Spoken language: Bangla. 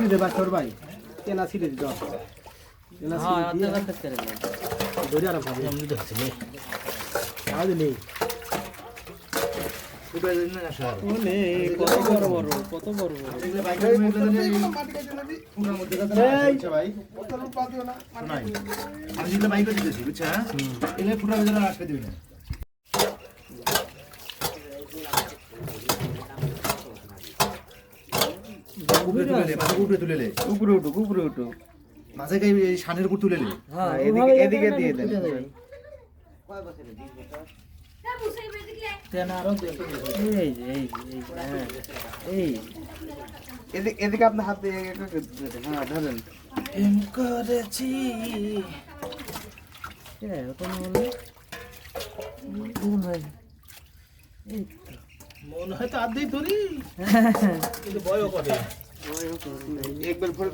ছিঁড়ে দে বাচ্চা ভাই কেনা ছিঁড়ে দিত কেনা ছিঁড়ে ধরে আরাম পাবে আমি দেখছি নে আজ নেই উঠে দিন না স্যার ওলে কত বড় বড় কত বড় বড় এগুলো বাইক করে মাটি কাটে না দি পুরো মধ্যে কাটে ভাই কত পা দিও না নাই আমি যেগুলো বাইক করে দিতেছি বুঝছা এলে পুরো ভিতরে আটকে দিবি না উপরে উঠো মাঝে গাই এই শানের উপর তুলে নে হ্যাঁ এদিকে দিয়ে দেন এদিকে আপনি হাত দিয়ে হ্যাঁ ধরেন এম করেছি মন হয় তো আধেই ধরি কিন্তু বয় করে একবার পরে